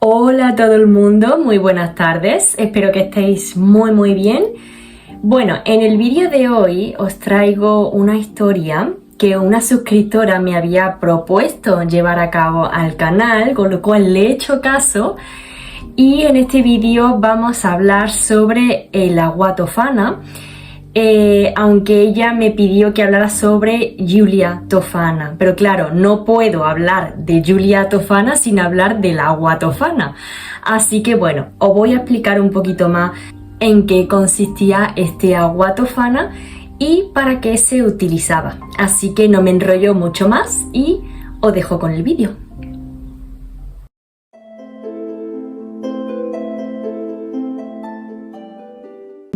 Hola a todo el mundo, muy buenas tardes, espero que estéis muy bien. Bueno, en el vídeo de hoy os traigo una historia que una suscriptora me había propuesto llevar a cabo al canal, con lo cual le he hecho caso. Y en este vídeo vamos a hablar sobre el agua Tofana, aunque ella me pidió que hablara sobre Giulia Tofana, pero claro, no puedo hablar de Giulia Tofana sin hablar del agua Tofana. Así que bueno, os voy a explicar un poquito más en qué consistía este agua Tofana y para qué se utilizaba. Así que no me enrollo mucho más y os dejo con el vídeo.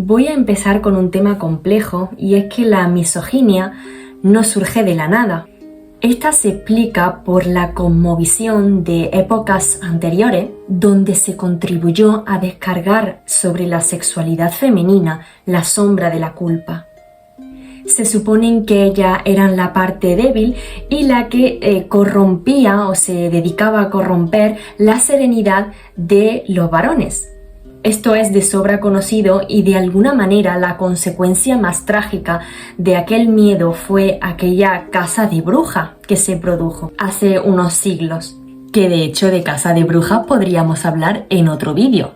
Voy a empezar con un tema complejo y es que la misoginia no surge de la nada. Esta se explica por la cosmovisión de épocas anteriores donde se contribuyó a descargar sobre la sexualidad femenina la sombra de la culpa. Se suponen que ellas eran la parte débil y la que corrompía o se dedicaba a corromper la serenidad de los varones. Esto es de sobra conocido y de alguna manera la consecuencia más trágica de aquel miedo fue aquella caza de brujas que se produjo hace unos siglos, que de hecho de caza de brujas podríamos hablar en otro vídeo.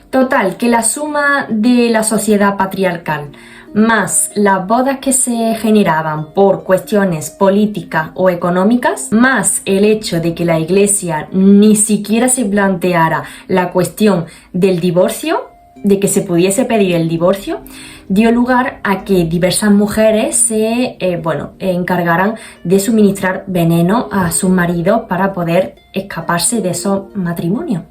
Total, que la suma de la sociedad patriarcal más las bodas que se generaban por cuestiones políticas o económicas, más el hecho de que la Iglesia ni siquiera se planteara la cuestión del divorcio, de que se pudiese pedir el divorcio, dio lugar a que diversas mujeres se encargaran de suministrar veneno a sus maridos para poder escaparse de esos matrimonios.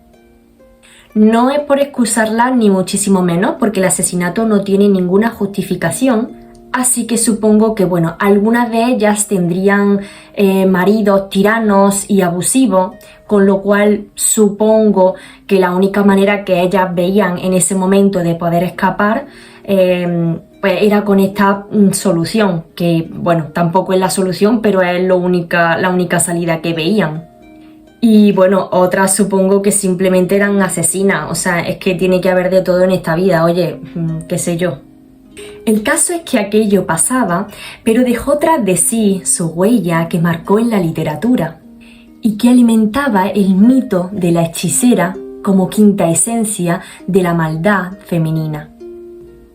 No es por excusarla ni muchísimo menos, porque el asesinato no tiene ninguna justificación, así que supongo que algunas de ellas tendrían maridos tiranos y abusivos, con lo cual supongo que la única manera que ellas veían en ese momento de poder escapar era con esta solución, que tampoco es la solución, pero es la única salida que veían. Y otras supongo que simplemente eran asesinas, o sea, es que tiene que haber de todo en esta vida, oye, qué sé yo. El caso es que aquello pasaba, pero dejó tras de sí su huella que marcó en la literatura y que alimentaba el mito de la hechicera como quinta esencia de la maldad femenina.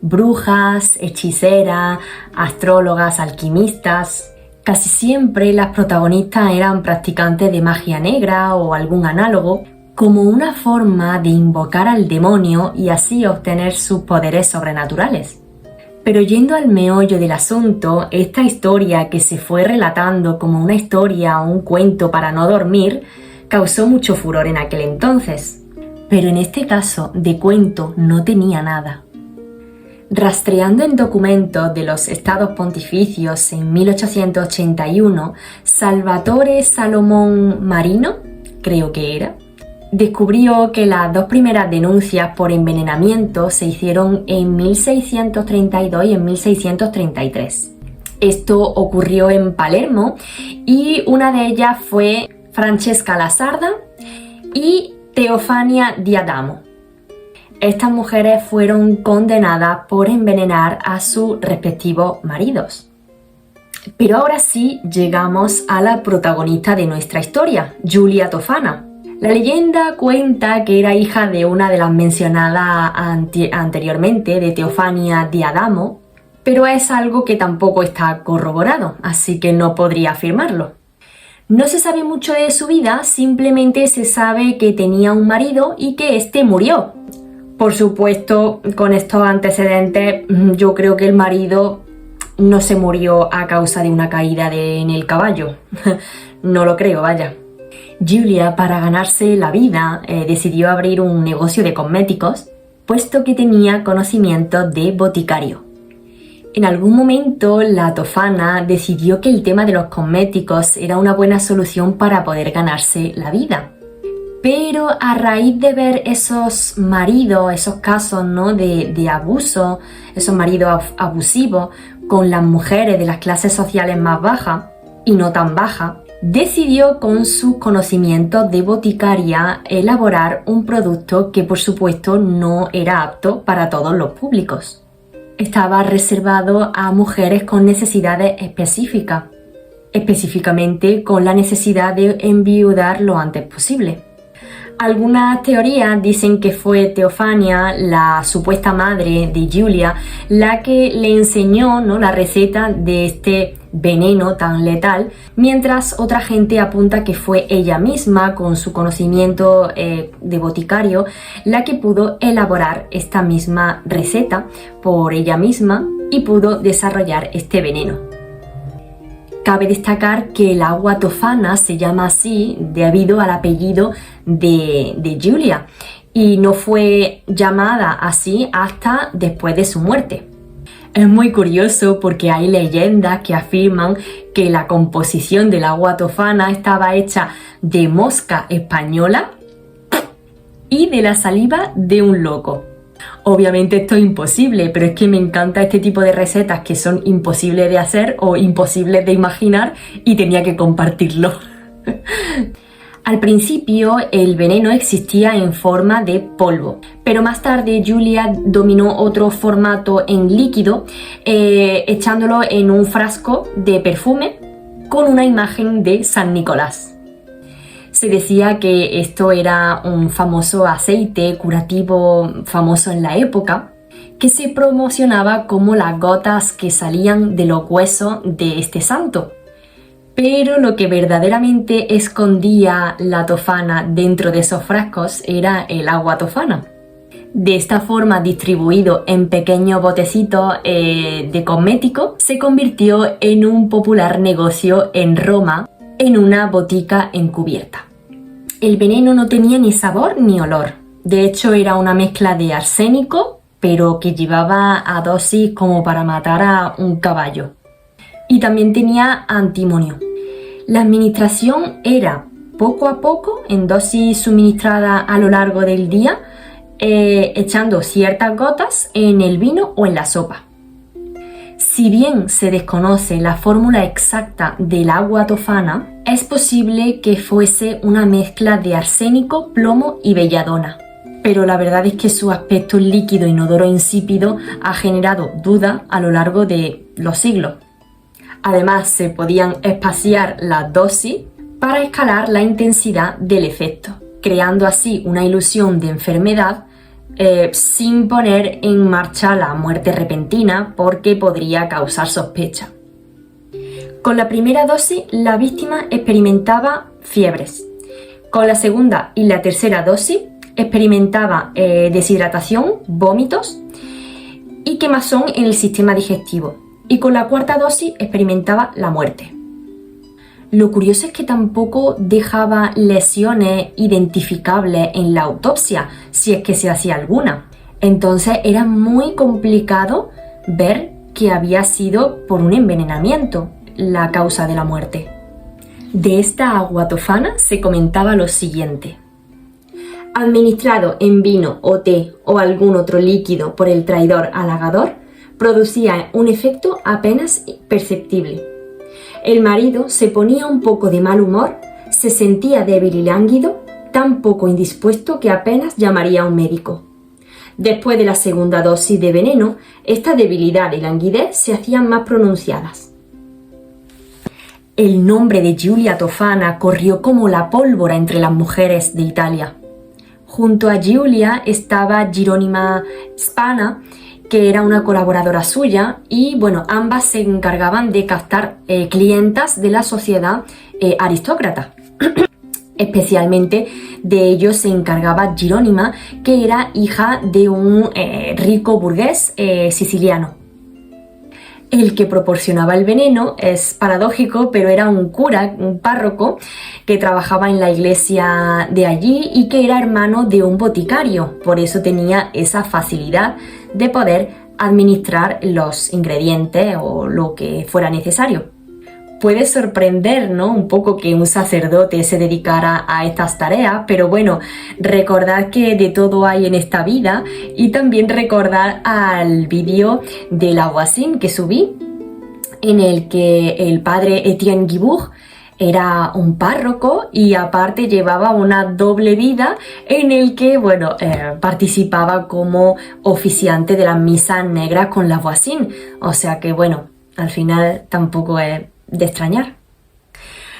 Brujas, hechiceras, astrólogas, alquimistas. Casi siempre las protagonistas eran practicantes de magia negra o algún análogo, como una forma de invocar al demonio y así obtener sus poderes sobrenaturales. Pero yendo al meollo del asunto, esta historia que se fue relatando como una historia o un cuento para no dormir, causó mucho furor en aquel entonces. Pero en este caso, de cuento no tenía nada. Rastreando en documentos de los estados pontificios en 1881, Salvatore Salomón Marino, creo que era, descubrió que las dos primeras denuncias por envenenamiento se hicieron en 1632 y en 1633. Esto ocurrió en Palermo y una de ellas fue Francesca Lasarda y Teofania di Adamo. Estas mujeres fueron condenadas por envenenar a sus respectivos maridos. Pero ahora sí llegamos a la protagonista de nuestra historia, Giulia Tofana. La leyenda cuenta que era hija de una de las mencionadas anteriormente, de Teofania di Adamo, pero es algo que tampoco está corroborado, así que no podría afirmarlo. No se sabe mucho de su vida, simplemente se sabe que tenía un marido y que éste murió. Por supuesto, con estos antecedentes, yo creo que el marido no se murió a causa de una caída en el caballo. No lo creo, vaya. Giulia, para ganarse la vida, decidió abrir un negocio de cosméticos, puesto que tenía conocimiento de boticario. En algún momento, la Tofana decidió que el tema de los cosméticos era una buena solución para poder ganarse la vida. Pero a raíz de ver esos maridos, esos casos, ¿no?, de abuso, esos maridos abusivos con las mujeres de las clases sociales más bajas y no tan bajas, decidió con sus conocimientos de boticaria elaborar un producto que por supuesto no era apto para todos los públicos. Estaba reservado a mujeres con necesidades específicas, específicamente con la necesidad de enviudar lo antes posible. Algunas teorías dicen que fue Teofania, la supuesta madre de Giulia, la que le enseñó, ¿no?, la receta de este veneno tan letal, mientras otra gente apunta que fue ella misma, con su conocimiento de boticario, la que pudo elaborar esta misma receta por ella misma y pudo desarrollar este veneno. Cabe destacar que el agua tofana se llama así debido al apellido de Giulia y no fue llamada así hasta después de su muerte. Es muy curioso porque hay leyendas que afirman que la composición del agua tofana estaba hecha de mosca española y de la saliva de un loco. Obviamente esto es imposible, pero es que me encanta este tipo de recetas que son imposibles de hacer o imposibles de imaginar y tenía que compartirlo. Al principio el veneno existía en forma de polvo, pero más tarde Giulia dominó otro formato en líquido, echándolo en un frasco de perfume con una imagen de San Nicolás. Se decía que esto era un famoso aceite curativo famoso en la época, que se promocionaba como las gotas que salían de los huesos de este santo. Pero lo que verdaderamente escondía la tofana dentro de esos frascos era el agua tofana. De esta forma, distribuido en pequeños botecitos de cosméticos, se convirtió en un popular negocio en Roma, en una botica encubierta. El veneno no tenía ni sabor ni olor. De hecho, era una mezcla de arsénico, pero que llevaba a dosis como para matar a un caballo. Y también tenía antimonio. La administración era poco a poco, en dosis suministradas a lo largo del día, echando ciertas gotas en el vino o en la sopa. Si bien se desconoce la fórmula exacta del agua tofana, es posible que fuese una mezcla de arsénico, plomo y belladona. Pero la verdad es que su aspecto líquido, inodoro e insípido ha generado dudas a lo largo de los siglos. Además, se podían espaciar las dosis para escalar la intensidad del efecto, creando así una ilusión de enfermedad sin poner en marcha la muerte repentina porque podría causar sospecha. Con la primera dosis, la víctima experimentaba fiebres. Con la segunda y la tercera dosis, experimentaba deshidratación, vómitos y quemazón en el sistema digestivo. Y con la cuarta dosis, experimentaba la muerte. Lo curioso es que tampoco dejaba lesiones identificables en la autopsia, si es que se hacía alguna. Entonces era muy complicado ver que había sido por un envenenamiento la causa de la muerte. De esta agua tofana se comentaba lo siguiente: administrado en vino o té o algún otro líquido por el traidor halagador, producía un efecto apenas perceptible. El marido se ponía un poco de mal humor, se sentía débil y lánguido, tan poco indispuesto que apenas llamaría a un médico. Después de la segunda dosis de veneno, esta debilidad y languidez se hacían más pronunciadas. El nombre de Giulia Tofana corrió como la pólvora entre las mujeres de Italia. Junto a Giulia estaba Jeronima Spana, que era una colaboradora suya, y bueno, ambas se encargaban de captar clientas de la sociedad aristócrata. Especialmente de ello se encargaba Jeronima, que era hija de un rico burgués siciliano. El que proporcionaba el veneno es paradójico, pero era un cura, un párroco, que trabajaba en la iglesia de allí y que era hermano de un boticario. Por eso tenía esa facilidad de poder administrar los ingredientes o lo que fuera necesario. Puede sorprender, ¿no?, un poco que un sacerdote se dedicara a estas tareas, pero bueno, recordad que de todo hay en esta vida y también recordar al vídeo del aguacín que subí, en el que el padre Etienne Guibourg Era un párroco y aparte llevaba una doble vida en el que, bueno, participaba como oficiante de las misas negras con la voisine. O sea que, bueno, al final tampoco es de extrañar.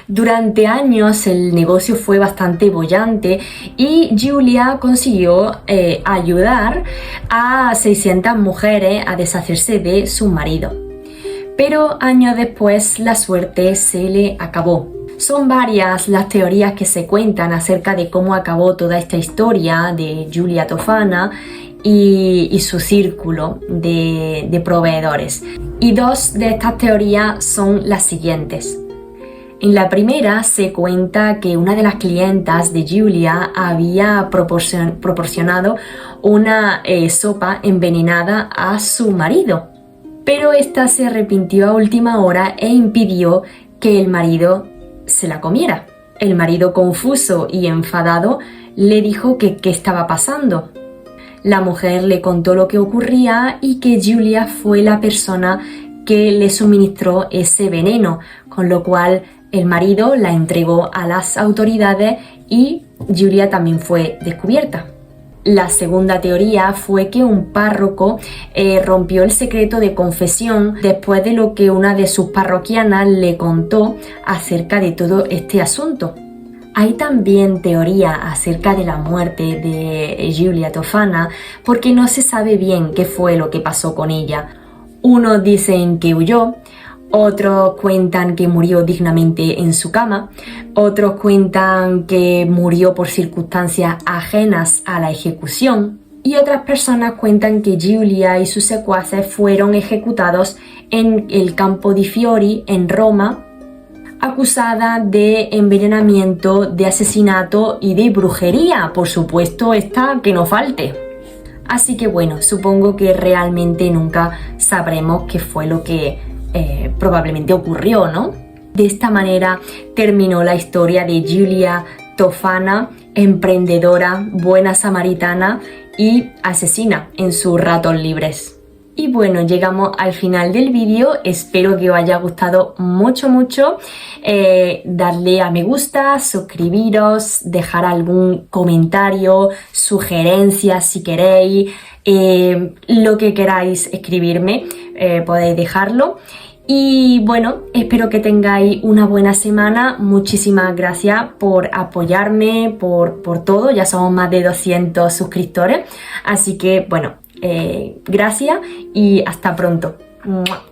Durante años el negocio fue bastante bollante y Julia consiguió ayudar a 600 mujeres a deshacerse de su marido. Pero años después la suerte se le acabó. Son varias las teorías que se cuentan acerca de cómo acabó toda esta historia de Julia Tofana y su círculo de proveedores. Y dos de estas teorías son las siguientes. En la primera se cuenta que una de las clientas de Julia había proporcionado una sopa envenenada a su marido, pero esta se arrepintió a última hora e impidió que el marido se la comiera. El marido, confuso y enfadado, le dijo que qué estaba pasando. La mujer le contó lo que ocurría y que Julia fue la persona que le suministró ese veneno, con lo cual el marido la entregó a las autoridades y Julia también fue descubierta. La segunda teoría fue que un párroco rompió el secreto de confesión después de lo que una de sus parroquianas le contó acerca de todo este asunto. Hay también teoría acerca de la muerte de Julia Tofana porque no se sabe bien qué fue lo que pasó con ella. Unos dicen que huyó, otros cuentan que murió dignamente en su cama, otros cuentan que murió por circunstancias ajenas a la ejecución y otras personas cuentan que Julia y sus secuaces fueron ejecutados en el Campo di Fiori en Roma, acusada de envenenamiento, de asesinato y de brujería, por supuesto esta que no falte. Así que bueno, supongo que realmente nunca sabremos qué fue lo que probablemente ocurrió, ¿no? De esta manera terminó la historia de Julia Tofana, emprendedora, buena samaritana y asesina en sus ratos libres. Y bueno, llegamos al final del vídeo, espero que os haya gustado mucho, darle a me gusta, suscribiros, dejar algún comentario, sugerencias si queréis, lo que queráis escribirme, podéis dejarlo. Y bueno, espero que tengáis una buena semana, muchísimas gracias por apoyarme, por todo, ya somos más de 200 suscriptores, así que bueno, gracias y hasta pronto. ¡Mua!